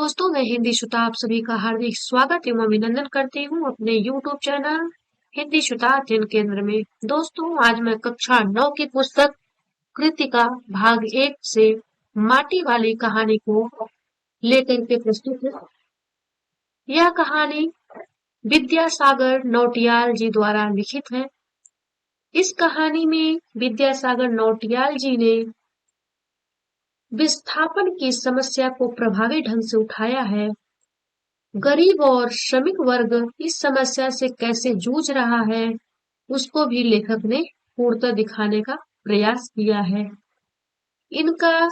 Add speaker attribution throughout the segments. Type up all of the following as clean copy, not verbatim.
Speaker 1: दोस्तों, मैं हिंदी श्रुता आप सभी का हार्दिक स्वागत एवं अभिनंदन करती हूँ अपने YouTube चैनल हिंदी श्रुता अध्ययन केंद्र में। दोस्तों, आज मैं कक्षा 9 की पुस्तक कृतिका भाग 1 से माटी वाली कहानी को लेकर के प्रस्तुत है। यह कहानी विद्यासागर नौटियाल जी द्वारा लिखित है। इस कहानी में विद्यासागर नौटियाल जी ने विस्थापन की समस्या को प्रभावी ढंग से उठाया है। गरीब और श्रमिक वर्ग इस समस्या से कैसे जूझ रहा है, उसको भी लेखक ने पूर्णतः दिखाने का प्रयास किया है। इनका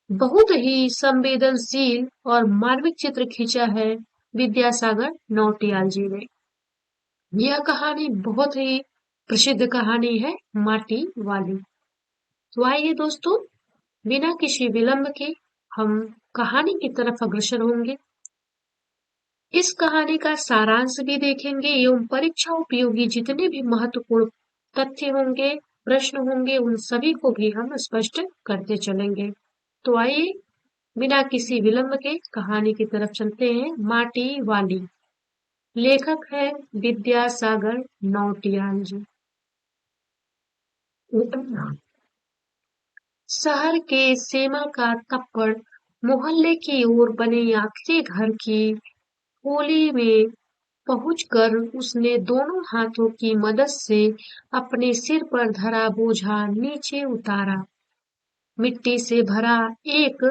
Speaker 1: बहुत ही संवेदनशील और मार्मिक चित्र खींचा है विद्यासागर नौटियाल जी ने। यह कहानी बहुत ही प्रसिद्ध कहानी है, माटी वाली। तो आइए दोस्तों, बिना किसी विलंब के हम कहानी की तरफ अग्रसर होंगे। इस कहानी का सारांश भी देखेंगे एवं परीक्षा उपयोगी जितने भी महत्वपूर्ण तथ्य होंगे, प्रश्न होंगे, उन सभी को भी हम स्पष्ट करते चलेंगे। तो आइए बिना किसी विलंब के कहानी की तरफ चलते हैं। माटी वाली। लेखक है विद्यासागर नौटियाल जी। शहर के सेमा का तप्पड़ मोहल्ले की ओर बने आखिरी घर की खोली में पहुंचकर उसने दोनों हाथों की मदद से अपने सिर पर धरा बोझा नीचे उतारा। मिट्टी से भरा एक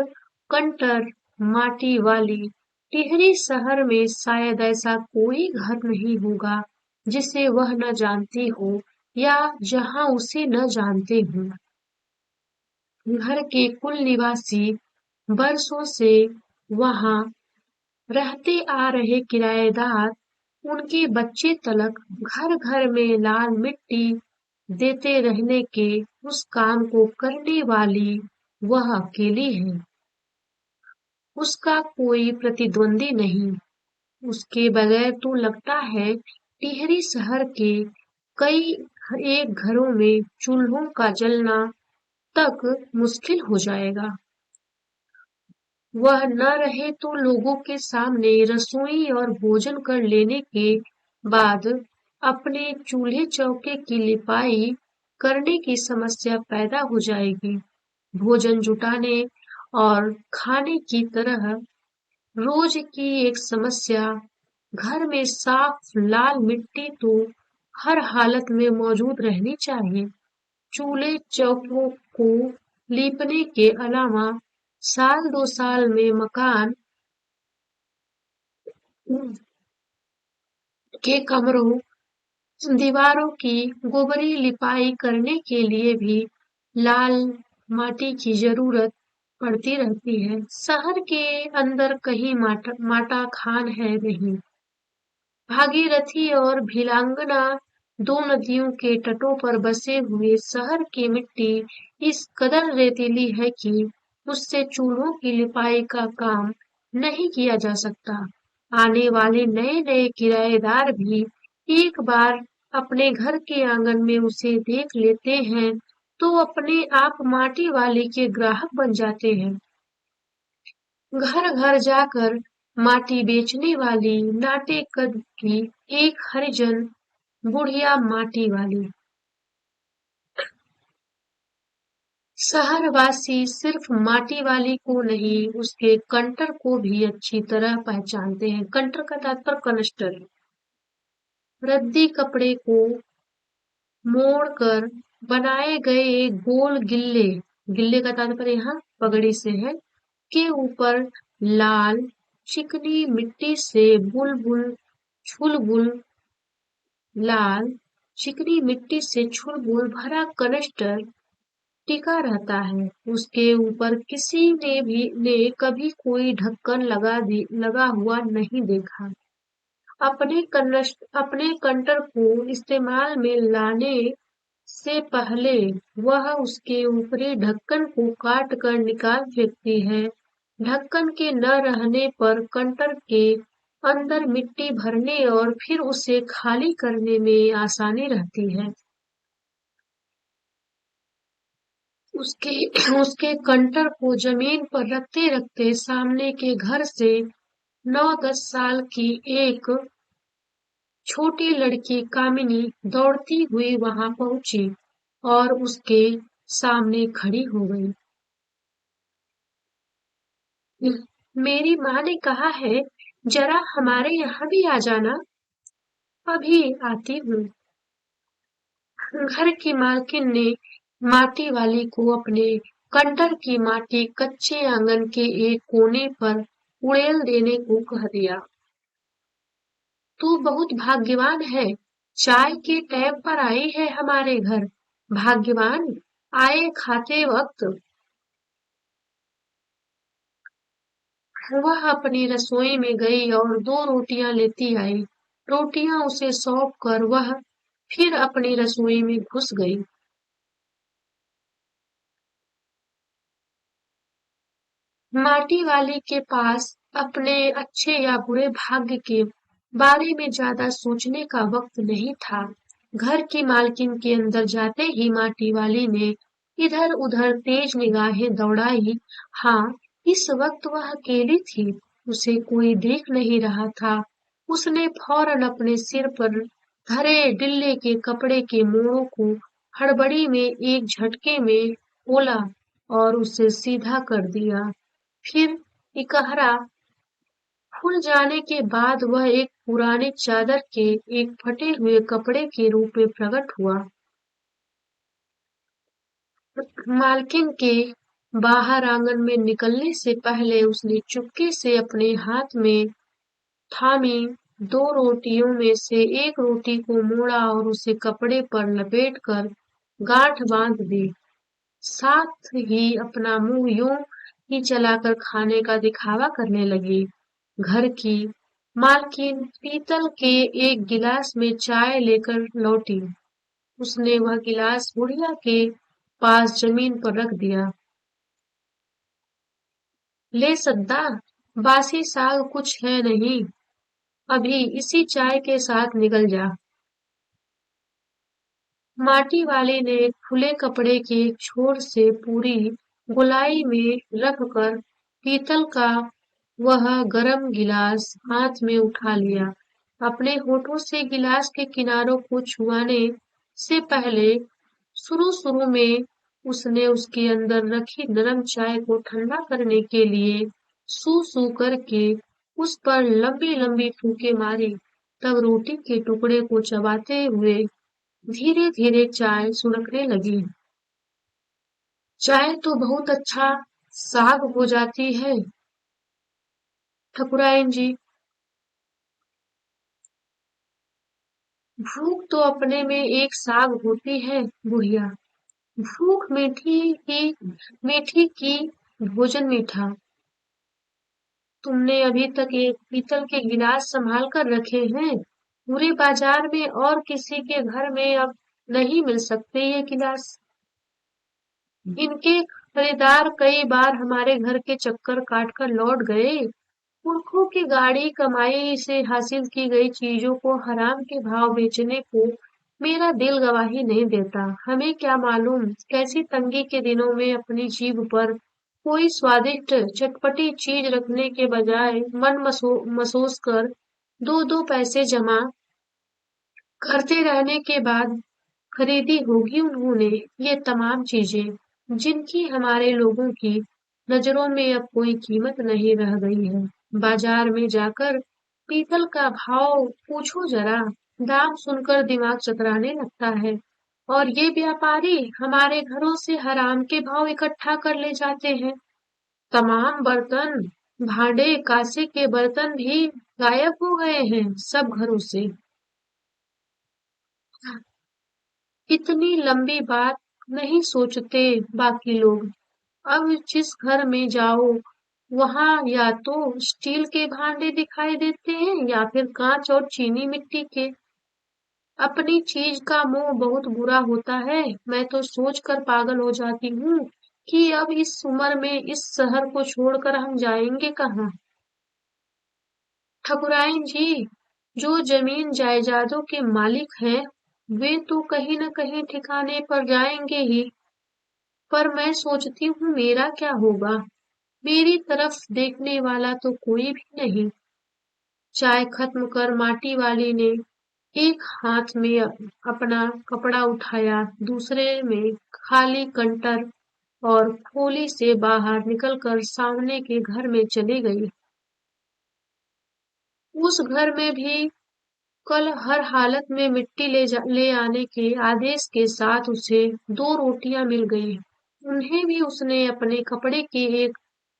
Speaker 1: कंटर माटी वाली टिहरी शहर में शायद ऐसा कोई घर नहीं होगा जिसे वह न जानती हो या जहां उसे न जानते हों। घर के कुल निवासी बरसों से वहां रहते आ रहे किराएदार, उनके बच्चे तलक घर घर में लाल मिट्टी देते रहने के उस काम को करने वाली वह अकेली है। उसका कोई प्रतिद्वंदी नहीं। उसके बगैर तो लगता है टिहरी शहर के कई एक घरों में चूल्हों का जलना तक मुश्किल हो जाएगा। वह न रहे तो लोगों के सामने रसोई और भोजन कर लेने के बाद अपने चूल्हे चौके की लिपाई करने की समस्या पैदा हो जाएगी। भोजन जुटाने और खाने की तरह रोज की एक समस्या घर में साफ लाल मिट्टी तो हर हालत में मौजूद रहनी चाहिए। चूल्हे चौकों को लीपने के अलावा साल 2 साल में मकान के कमरों दीवारों की गोबरी लिपाई करने के लिए भी लाल माटी की जरूरत पड़ती रहती है। शहर के अंदर कहीं माटा खान है नहीं। भागीरथी और भिलांगना दो नदियों के तटों पर बसे हुए शहर की मिट्टी इस कदर रेतीली है कि उससे चूल्हों की लिपाई का काम नहीं किया जा सकता। आने वाले नए नए किराएदार भी एक बार अपने घर के आंगन में उसे देख लेते हैं तो अपने आप माटी वाले के ग्राहक बन जाते हैं। घर घर जाकर माटी बेचने वाली नाटे कद की एक हरिजन बुढ़िया माटी वाली। शहरवासी सिर्फ माटी वाली को नहीं, उसके कंटर को भी अच्छी तरह पहचानते हैं। कंटर का तात्पर्य कनस्टर है। रद्दी कपड़े को मोड़कर बनाए गए एक गोल गिल्ले, गिल्ले का तात्पर्य यहाँ पगड़ी से है, के ऊपर लाल चिकनी मिट्टी से लाल चिकनी मिट्टी से छुलबुल भरा कनस्टर टिका रहता है। उसके ऊपर किसी ने कभी कोई ढक्कन लगा हुआ नहीं देखा। अपने कंटर को इस्तेमाल में लाने से पहले वह उसके ऊपरी ढक्कन को काट कर निकाल फेंकती है। ढक्कन के न रहने पर कंटर के अंदर मिट्टी भरने और फिर उसे खाली करने में आसानी रहती है। उसके उसके कंटर को जमीन पर रखते रखते सामने के घर से 9-10 साल की एक छोटी लड़की कामिनी दौड़ती हुई वहां पहुंची और उसके सामने खड़ी हो गई। मेरी माँ ने कहा है जरा हमारे यहाँ भी आ जाना। अभी आती हूँ। घर की मालकिन ने माटी वाली को अपने खंडहर की माटी कच्चे आंगन के एक कोने पर उड़ेल देने को कह दिया। तू बहुत भाग्यवान है, चाय के टाइम पर आई है हमारे घर। भाग्यवान आए खाते वक्त वह अपनी रसोई में गई और 2 रोटियां लेती आई। रोटियां उसे सौंप कर वह फिर अपनी रसोई में घुस गई। माटी वाले के पास अपने अच्छे या बुरे भाग्य के बारे में ज्यादा सोचने का वक्त नहीं था। घर की मालकिन के अंदर जाते ही माटी वाली ने इधर उधर तेज निगाहें दौड़ाई। हाँ, इस वक्त वह अकेली थी, उसे कोई देख नहीं रहा था। उसने फौरन अपने सिर पर धरे डिल्ले के कपड़े के मोड़ों को हड़बड़ी में एक झटके में खोला और उसे सीधा कर दिया। फिर इकहरा खुल जाने के बाद वह एक पुरानी चादर के एक फटे हुए कपड़े के रूप में प्रकट हुआ। मालकिन के बाहर आंगन में निकलने से पहले उसने चुपके से अपने हाथ में थामी 2 रोटियों में से एक रोटी को मोड़ा और उसे कपड़े पर लपेटकर गांठ बांध दी। साथ ही अपना मुंह यूं ही चलाकर खाने का दिखावा करने लगी। घर की मालकिन पीतल के एक गिलास में चाय लेकर लौटी। उसने वह गिलास बुढ़िया के पास जमीन पर रख दिया। ले सद्दा, बासी साग कुछ है नहीं, अभी इसी चाय के साथ निकल जा। माटी वाले ने खुले कपड़े के एक छोर से पूरी गोलाई में रखकर पीतल का वह गरम गिलास हाथ में उठा लिया। अपने होठों से गिलास के किनारों को छुआने से पहले शुरू-शुरू में उसने उसके अंदर रखी नरम चाय को ठंडा करने के लिए सूं-सूं करके उस पर लंबी-लंबी फूंकें मारी। तब रोटी के टुकड़े को चबाते हुए धीरे-धीरे चाय सुड़कने लगी। चाय तो बहुत अच्छा साग हो जाती है ठकुराइन जी। भूख तो अपने में एक साग होती है बुढ़िया। भूख मीठी की भोजन मीठा। तुमने अभी तक एक पीतल के गिलास संभाल कर रखे हैं। पूरे बाजार में और किसी के घर में अब नहीं मिल सकते ये गिलास। इनके खरीदार कई बार हमारे घर के चक्कर काट कर लौट गए। पुरखों की गाढ़ी कमाई से हासिल की गई चीजों को हराम के भाव बेचने को मेरा दिल गवाही नहीं देता। हमें क्या मालूम कैसी तंगी के दिनों में अपनी जीभ पर कोई स्वादिष्ट चटपटी चीज रखने के बजाय मसोस कर 2-2 पैसे जमा करते रहने के बाद खरीदी होगी उन्होंने ये तमाम चीजें जिनकी हमारे लोगों की नजरों में अब कोई कीमत नहीं रह गई है। बाजार में जाकर पीतल का भाव पूछो जरा, दाम सुनकर दिमाग चकराने लगता है। और ये व्यापारी हमारे घरों से हराम के भाव इकट्ठा कर ले जाते हैं। तमाम बर्तन, भांडे, कांसे के बर्तन भी गायब हो गए हैं सब घरों से। इतनी लंबी बात नहीं सोचते बाकी लोग। अब जिस घर में जाओ वहां या तो स्टील के भांडे दिखाई देते हैं या फिर कांच और चीनी मिट्टी के। अपनी चीज का मोह बहुत बुरा होता है। मैं तो सोच कर पागल हो जाती हूँ कि अब इस उम्र में इस शहर को छोड़कर हम जाएंगे कहाँ। ठकुराइन जी, जो जमीन जायदादों के मालिक हैं वे तो कहीं न कहीं ठिकाने पर जाएंगे ही। पर मैं सोचती हूँ मेरा क्या होगा? मेरी तरफ देखने वाला तो कोई भी नहीं। चाय खत्म कर माटी वाली ने एक हाथ में अपना कपड़ा उठाया, दूसरे में खाली कंटर और खोली से बाहर निकलकर सामने के घर में चली गई। उस घर में भी कल हर हालत में मिट्टी ले आने के आदेश के साथ उसे 2 रोटियां मिल गई। उन्हें भी उसने अपने कपड़े के एक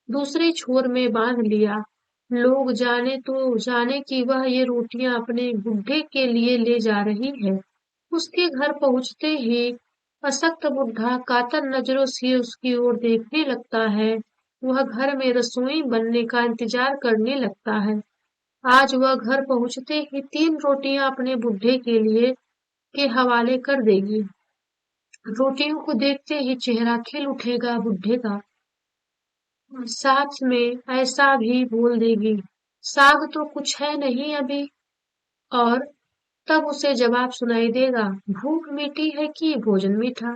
Speaker 1: दूसरे छोर में बांध लिया। लोग जाने तो जाने कि वह ये रोटियां अपने बुड्ढे के लिए ले जा रही है। उसके घर पहुंचते ही अशक्त बुड्ढा कातर नजरों से उसकी ओर देखने लगता है। वह घर में रसोई बनने का इंतजार करने लगता है। आज वह घर पहुंचते ही 3 रोटियां अपने बुड्ढे के लिए के हवाले कर देगी। रोटियों को देखते ही चेहरा खिल उठेगा बुड्ढे का। साथ में ऐसा भी बोल देगी, साग तो कुछ है नहीं अभी। और तब उसे जवाब सुनाई देगा, भूख मीठी है कि भोजन मीठा।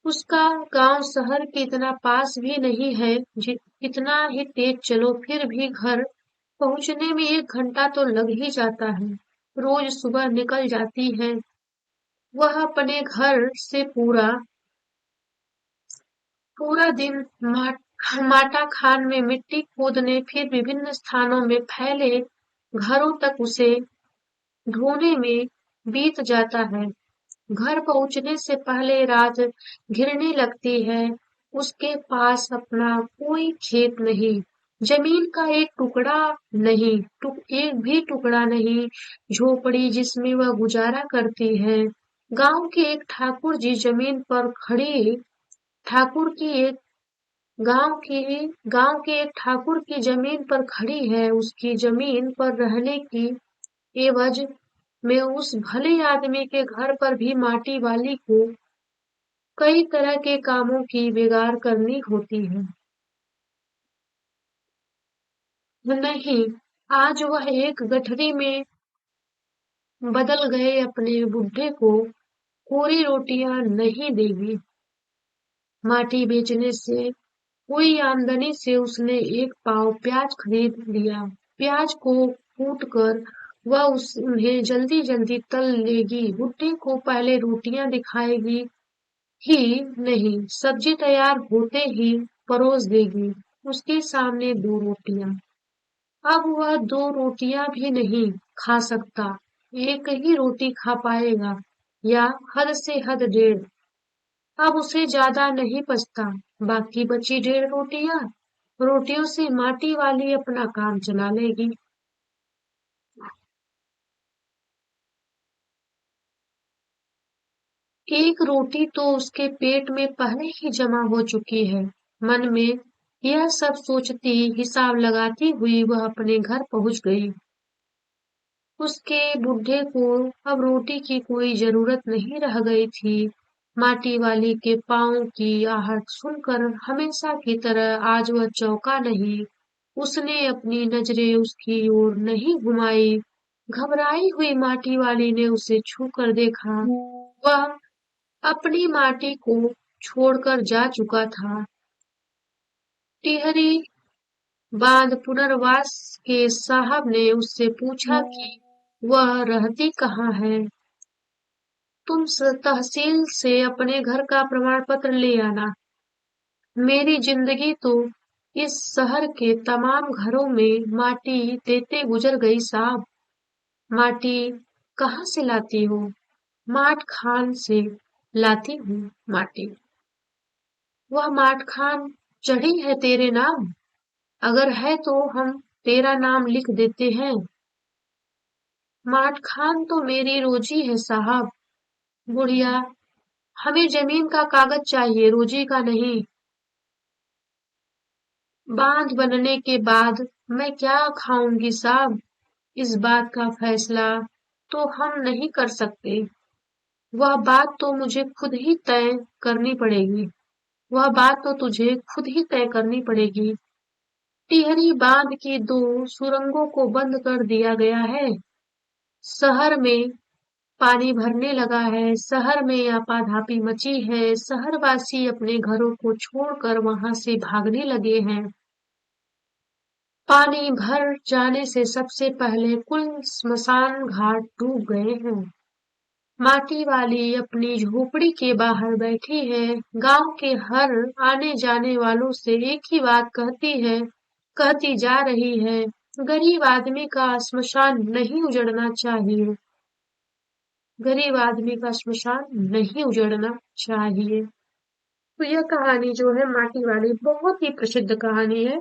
Speaker 1: उसका गांव शहर के इतना पास भी नहीं है, कितना ही तेज चलो फिर भी घर पहुंचने में 1 घंटा तो लग ही जाता है। रोज सुबह निकल जाती है। वह अपने घर से पूरा पूरा दिन माटा खान में मिट्टी खोदने फिर विभिन्न स्थानों में फैले घरों तक उसे ढोने में बीत जाता है। घर पहुंचने से पहले रात घिरने लगती है। उसके पास अपना कोई खेत नहीं, जमीन का एक टुकड़ा नहीं, एक भी टुकड़ा नहीं। झोपड़ी जिसमें वह गुजारा करती है। गांव के एक ठाकुर जी जमीन पर खड़ी ठाकुर की एक गांव के एक ठाकुर की जमीन पर खड़ी है। उसकी जमीन पर रहने की एवज में उस भले आदमी के घर पर भी माटी वाली को कई तरह के कामों की बेगार करनी होती है। नहीं, आज वह एक गठरी में बदल गए अपने बुड्ढे को कोरी रोटियां नहीं देगी। माटी बेचने से हुई आमदनी से उसने 1 पाव प्याज खरीद लिया। प्याज को कूट कर वह उन्हें जल्दी जल्दी तल लेगी। बुड्ढे को पहले रोटियां दिखाएगी ही नहीं, सब्जी तैयार होते ही परोस देगी। उसके सामने 2 रोटियां। अब वह 2 रोटियां भी नहीं खा सकता, एक ही रोटी खा पाएगा या हद से हद 1.5। अब उसे ज्यादा नहीं बचता। बाकी बची 1.5 रोटियां। रोटियों से माटी वाली अपना काम चला लेगी। एक रोटी तो उसके पेट में पहले ही जमा हो चुकी है। मन में यह सब सोचती, हिसाब लगाती हुई वह अपने घर पहुंच गई। उसके बुड्ढे को अब रोटी की कोई जरूरत नहीं रह गई थी। माटी वाली के पांव की आहट सुनकर हमेशा की तरह आज वह चौंका नहीं। उसने अपनी नजरें उसकी ओर नहीं घुमाई। घबराई हुई माटी वाली ने उसे छू कर देखा। वह अपनी माटी को छोड़कर जा चुका था। टिहरी बांध पुनर्वास के साहब ने उससे पूछा कि वह रहती कहाँ है। तुम तहसील से अपने घर का प्रमाण पत्र ले आना। मेरी जिंदगी तो इस शहर के तमाम घरों में माटी देते गुजर गई साहब। माटी कहाँ से लाती हो? माठ खान से लाती हूँ माटी। वह माठ खान चढ़ी है तेरे नाम? अगर है तो हम तेरा नाम लिख देते हैं। माठ खान तो मेरी रोजी है साहब। बुढ़िया, हमें जमीन का कागज चाहिए, रोजी का नहीं। बांध बनने के बाद मैं क्या खाऊंगी साहब? इस बात का फैसला तो हम नहीं कर सकते। वह बात तो मुझे खुद ही तय करनी पड़ेगी। वह बात तो तुझे खुद ही तय करनी पड़ेगी। टिहरी बांध की 2 सुरंगों को बंद कर दिया गया है। शहर में पानी भरने लगा है, शहर में आपाधापी मची है, शहरवासी अपने घरों को छोड़कर वहां से भागने लगे हैं। पानी भर जाने से सबसे पहले कुल स्मशान घाट डूब गए हैं। माटी वाली अपनी झोपड़ी के बाहर बैठी है, गांव के हर आने जाने वालों से एक ही बात कहती जा रही है, गरीब आदमी का श्मशान नहीं उजड़ना चाहिए, गरीब आदमी का श्मशान नहीं उजड़ना चाहिए। तो यह कहानी जो है माटी वाली बहुत ही प्रसिद्ध कहानी है,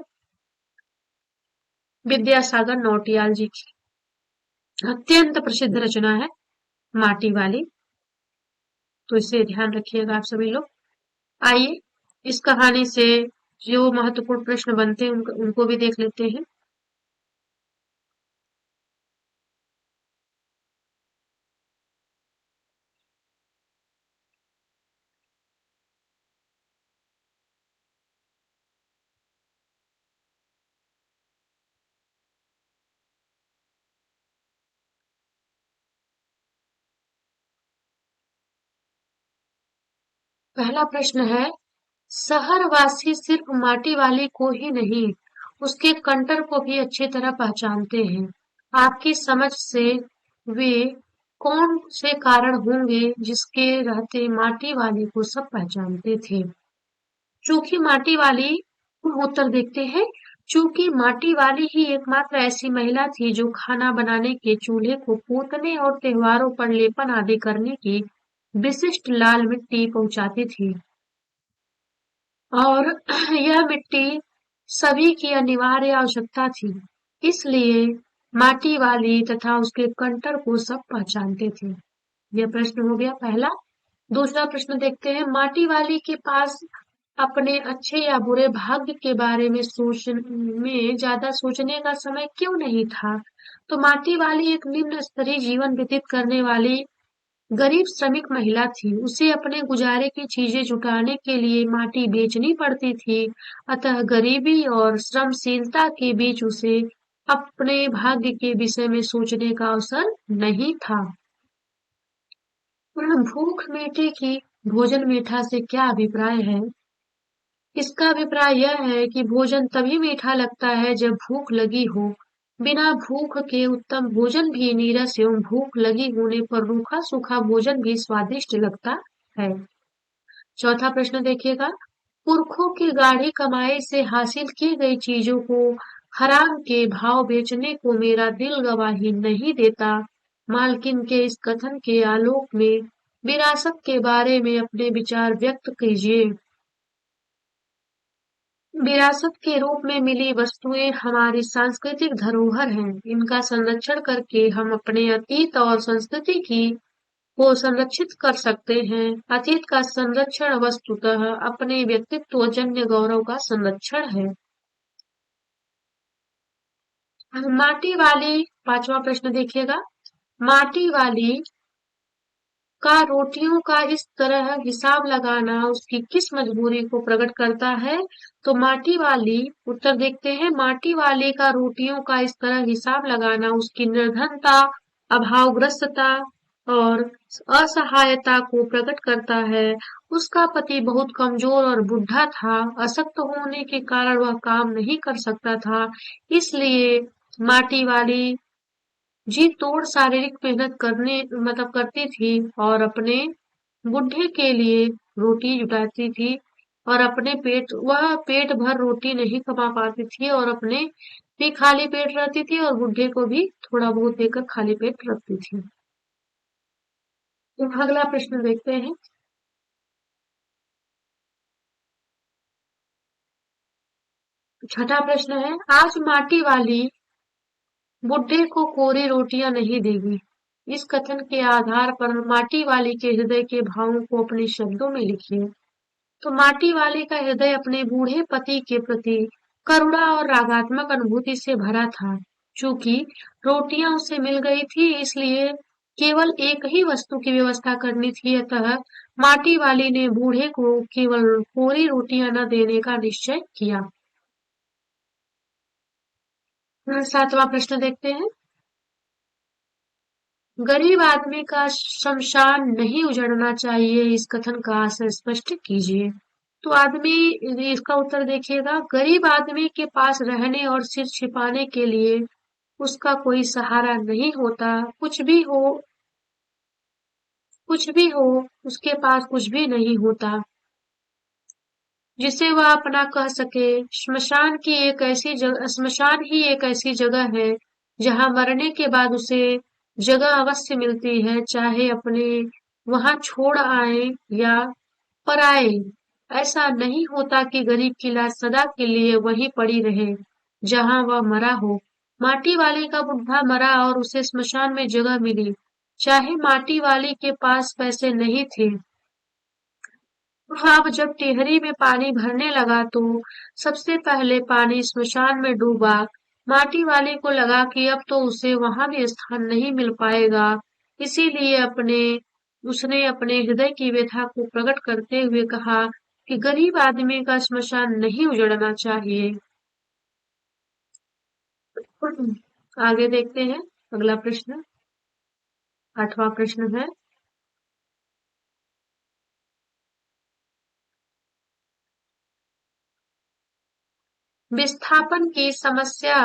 Speaker 1: विद्यासागर नौटियाल जी की अत्यंत प्रसिद्ध रचना है माटी वाली। तो इसे ध्यान रखिएगा आप सभी लोग। आइए इस कहानी से जो महत्वपूर्ण प्रश्न बनते हैं उनको भी देख लेते हैं। पहला प्रश्न है, शहरवासी सिर्फ माटी वाली को ही नहीं, उसके कंटर को भी अच्छी तरह पहचानते हैं। आपकी समझ से वे कौन से कारण होंगे जिसके रहते माटी वाली को सब पहचानते थे? चूंकि माटी वाली उत्तर देखते हैं। चूंकि माटी वाली ही एकमात्र ऐसी महिला थी जो खाना बनाने के चूल्हे को पोतने और त्योहारों पर लेपन आदि करने की विशिष्ट लाल मिट्टी पहुंचाती थी, और यह मिट्टी सभी की अनिवार्य आवश्यकता थी। इसलिए माटी वाली तथा उसके कंटर को सब पहचानते थे। यह प्रश्न हो गया पहला। दूसरा प्रश्न देखते हैं, माटी वाली के पास अपने अच्छे या बुरे भाग्य के बारे में ज्यादा सोचने का समय क्यों नहीं था? तो माटी वाली एक निम्न स्तरीय जीवन व्यतीत करने वाली गरीब श्रमिक महिला थी। उसे अपने गुजारे की चीजें जुटाने के लिए माटी बेचनी पड़ती थी। अतः गरीबी और श्रमशीलता के बीच उसे अपने भाग्य के विषय में सोचने का अवसर नहीं था। भूख मीठी की भोजन मीठा से क्या अभिप्राय है? इसका अभिप्राय यह है कि भोजन तभी मीठा लगता है जब भूख लगी हो। बिना भूख के उत्तम भोजन भी नीरस एवं भूख लगी होने पर रूखा सूखा भोजन भी स्वादिष्ट लगता है। चौथा प्रश्न देखिएगा, पुरखों की गाढ़ी कमाई से हासिल की गई चीजों को हराम के भाव बेचने को मेरा दिल गवाही नहीं देता। मालकिन के इस कथन के आलोक में विरासत के बारे में अपने विचार व्यक्त कीजिए। विरासत के रूप में मिली वस्तुएं हमारी सांस्कृतिक धरोहर हैं। इनका संरक्षण करके हम अपने अतीत और संस्कृति की को संरक्षित कर सकते हैं। अतीत का संरक्षण वस्तुतः अपने व्यक्तित्व जन्य गौरव का संरक्षण है। माटी वाली, पांचवा प्रश्न देखिएगा, माटी वाली का रोटियों का इस तरह हिसाब लगाना उसकी किस मजबूरी को प्रकट करता है? तो माटी वाली, उत्तर देखते हैं, माटी वाली का रोटियों का इस तरह हिसाब लगाना उसकी निर्धनता, अभावग्रस्तता और असहायता को प्रकट करता है। उसका पति बहुत कमजोर और बुढ़ा था, अशक्त होने के कारण वह काम नहीं कर सकता था। इसलिए माटी वाली जी तोड़ शारीरिक मेहनत करती थी और अपने बुढ़े के लिए रोटी जुटाती थी, और वह पेट भर रोटी नहीं कमा पाती थी और अपने भी खाली पेट रहती थी और बुढ़े को भी थोड़ा बहुत देकर खाली पेट रखती थी। तो अगला प्रश्न देखते हैं। छठा प्रश्न है, आज माटी वाली बुड्ढे को कोरी रोटियां नहीं देगी। इस कथन के आधार पर माटी वाली के हृदय के भावों को अपने शब्दों में लिखिए। तो माटी वाली का हृदय अपने बूढ़े पति के प्रति करुणा और रागात्मक अनुभूति से भरा था। चूंकि रोटियां उसे मिल गई थी, इसलिए केवल एक ही वस्तु की व्यवस्था करनी थी। अतः माटी वाली ने बूढ़े को केवल कोरी रोटियां न देने का निश्चय किया। सातवां प्रश्न देखते हैं। गरीब आदमी का शमशान नहीं उजड़ना चाहिए, इस कथन का आशय स्पष्ट कीजिए। तो आदमी, इसका उत्तर देखिएगा, गरीब आदमी के पास रहने और सिर छिपाने के लिए उसका कोई सहारा नहीं होता। कुछ भी हो, उसके पास कुछ भी नहीं होता जिसे वह अपना कह सके। श्मशान ही एक ऐसी जगह है जहां मरने के बाद उसे जगह अवश्य मिलती है, चाहे अपने वहां छोड़ आए या पर आए। ऐसा नहीं होता कि गरीब की लाश सदा के लिए वहीं पड़ी रहे जहां वह मरा हो। माटी वाले का बुढ़ा मरा और उसे स्मशान में जगह मिली, चाहे माटी वाले के पास पैसे नहीं थे। अब जब टिहरी में पानी भरने लगा तो सबसे पहले पानी स्मशान में डूबा। माटी वाले को लगा कि अब तो उसे वहां भी स्थान नहीं मिल पाएगा, इसीलिए उसने अपने हृदय की व्यथा को प्रकट करते हुए कहा कि गरीब आदमी का स्मशान नहीं उजड़ना चाहिए। आगे देखते हैं अगला प्रश्न। 8वां प्रश्न है, विस्थापन की समस्या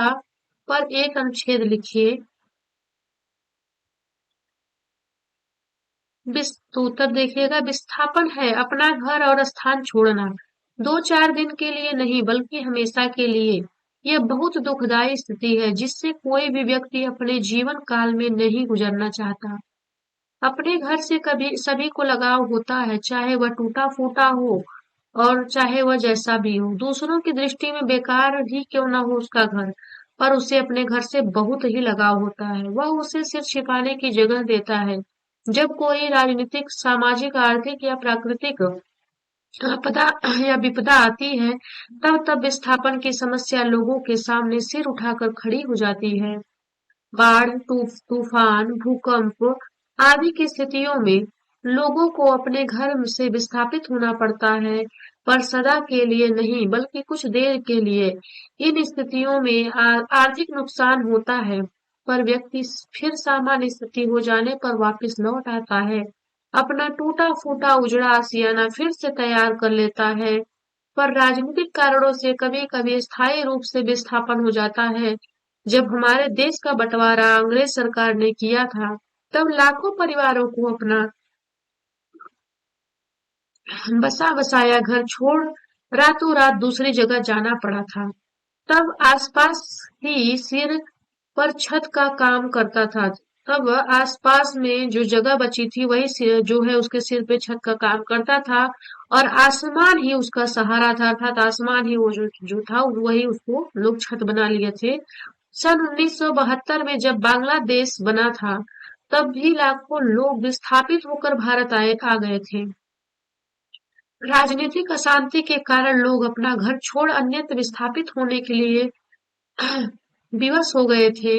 Speaker 1: पर एक अनुच्छेद लिखिए। तो उत्तर देखिएगा, विस्थापन है अपना घर और स्थान छोड़ना, 2-4 दिन के लिए नहीं बल्कि हमेशा के लिए। यह बहुत दुखदायी स्थिति है जिससे कोई भी व्यक्ति अपने जीवन काल में नहीं गुजरना चाहता। अपने घर से कभी सभी को लगाव होता है, चाहे वह टूटा फूटा हो और चाहे वह जैसा भी हो। दूसरों की दृष्टि में बेकार ही क्यों न हो उसका घर, पर उसे अपने घर से बहुत ही लगाव होता है। वह उसे सिर छिपाने की जगह देता है। जब कोई राजनीतिक, सामाजिक, आर्थिक या प्राकृतिक आपदा या विपदा आती है, तब विस्थापन की समस्या लोगों के सामने सिर उठाकर खड़ी हो जाती है। बाढ़, तूफान, भूकंप आदि की स्थितियों में लोगों को अपने घर से विस्थापित होना पड़ता है, पर सदा के लिए नहीं बल्कि कुछ देर के लिए। इन स्थितियों में आर्थिक नुकसान होता है, पर व्यक्ति फिर सामान्य स्थिति हो जाने पर वापस लौट आता है, अपना टूटा फूटा उजड़ा आशियाना फिर से तैयार कर लेता है। पर राजनीतिक कारणों से कभी कभी स्थायी रूप से विस्थापन हो जाता है। जब हमारे देश का बंटवारा अंग्रेज सरकार ने किया था, तब लाखों परिवारों को अपना बसा बसाया घर छोड़ रातों रात दूसरी जगह जाना पड़ा था। तब आसपास ही सिर पर छत का काम करता था। तब आसपास में जो जगह बची थी वही जो है उसके सिर पे छत का काम करता था, और आसमान ही उसका सहारा था, अर्थात आसमान ही वो जो था वही उसको लोग छत बना लिए थे। सन 1972 में जब बांग्लादेश बना था, तब भी लाखों लोग विस्थापित होकर भारत आ गए थे। राजनीतिक अशांति के कारण लोग अपना घर छोड़ अन्यत्र विस्थापित होने के लिए विवश हो गए थे।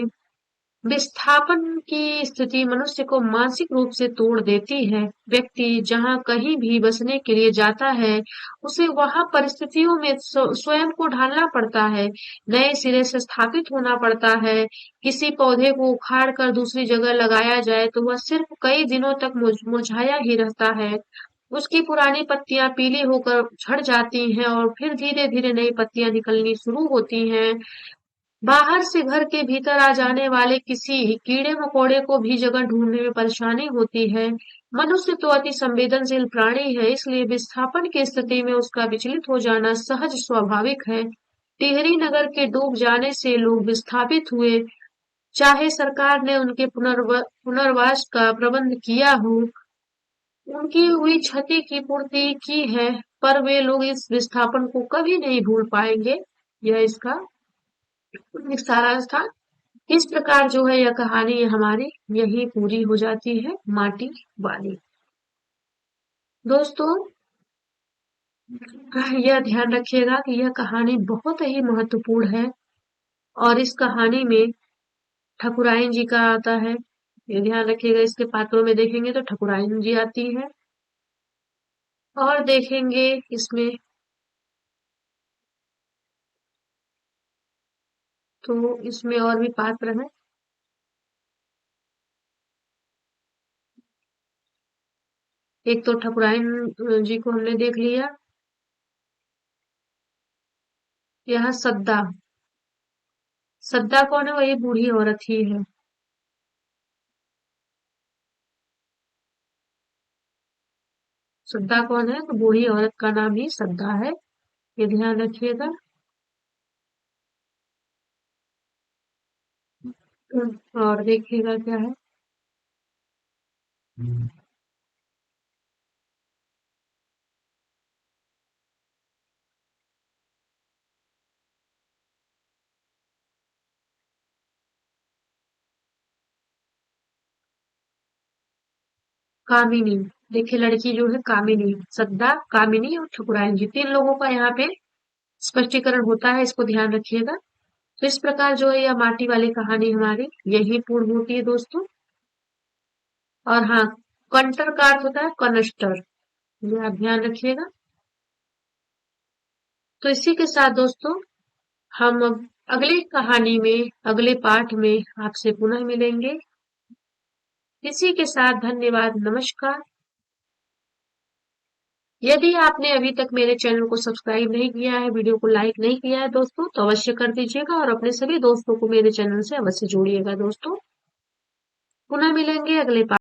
Speaker 1: विस्थापन की स्थिति मनुष्य को मानसिक रूप से तोड़ देती है। व्यक्ति जहाँ कहीं भी बसने के लिए जाता है, उसे वहां परिस्थितियों में स्वयं को ढालना पड़ता है, नए सिरे से स्थापित होना पड़ता है। किसी पौधे को उखाड़ कर दूसरी जगह लगाया जाए तो वह सिर्फ कई दिनों तक मुरझाया ही रहता है। उसकी पुरानी पत्तियां पीली होकर झड़ जाती हैं और फिर धीरे धीरे नई पत्तियां निकलनी शुरू होती हैं। बाहर से घर के भीतर आ जाने वाले किसी कीड़े मकोड़े को भी जगह ढूंढने में परेशानी होती है। मनुष्य तो अति संवेदनशील प्राणी है, इसलिए विस्थापन की स्थिति में उसका विचलित हो जाना सहज स्वाभाविक है। टिहरी नगर के डूब जाने से लोग विस्थापित हुए, चाहे सरकार ने उनके पुनर्वास का प्रबंध किया हो, उनकी हुई क्षति की पूर्ति की है, पर वे लोग इस विस्थापन को कभी नहीं भूल पाएंगे। यह इसका सारांश था। इस प्रकार जो है यह कहानी हमारी यही पूरी हो जाती है, माटी वाली। दोस्तों, यह ध्यान रखिएगा कि यह कहानी बहुत ही महत्वपूर्ण है, और इस कहानी में ठकुराइन जी का आता है। ये ध्यान रखिएगा, इसके पात्रों में देखेंगे तो ठकुराइन जी आती है, और देखेंगे इसमें तो इसमें और भी पात्र हैं। एक तो ठकुराइन जी को हमने देख लिया। यहाँ सद्दा, सद्दा कौन है? वही बूढ़ी औरत ही है। सद्दा कौन है? तो बूढ़ी औरत का नाम ही सद्दा है, ये ध्यान रखिएगा। और देखिएगा क्या है। कामिनी, देखिए लड़की जो है कामिनी, सद्दा, कामिनी और ठकुराइन जी, 3 लोगों का यहाँ पे स्पष्टीकरण होता है, इसको ध्यान रखिएगा। तो इस प्रकार जो है यह माटी वाली कहानी हमारी यही पूर्ण होती है दोस्तों। और हाँ, कंटर का अर्थ होता है कनस्टर, ये आप ध्यान रखिएगा। तो इसी के साथ दोस्तों हम अब अगली कहानी में, अगले पाठ में आपसे पुनः मिलेंगे। इसी के साथ धन्यवाद, नमस्कार। यदि आपने अभी तक मेरे चैनल को सब्सक्राइब नहीं किया है, वीडियो को लाइक नहीं किया है दोस्तों, तो अवश्य कर दीजिएगा और अपने सभी दोस्तों को मेरे चैनल से अवश्य जोड़िएगा दोस्तों। पुनः मिलेंगे अगले पाठ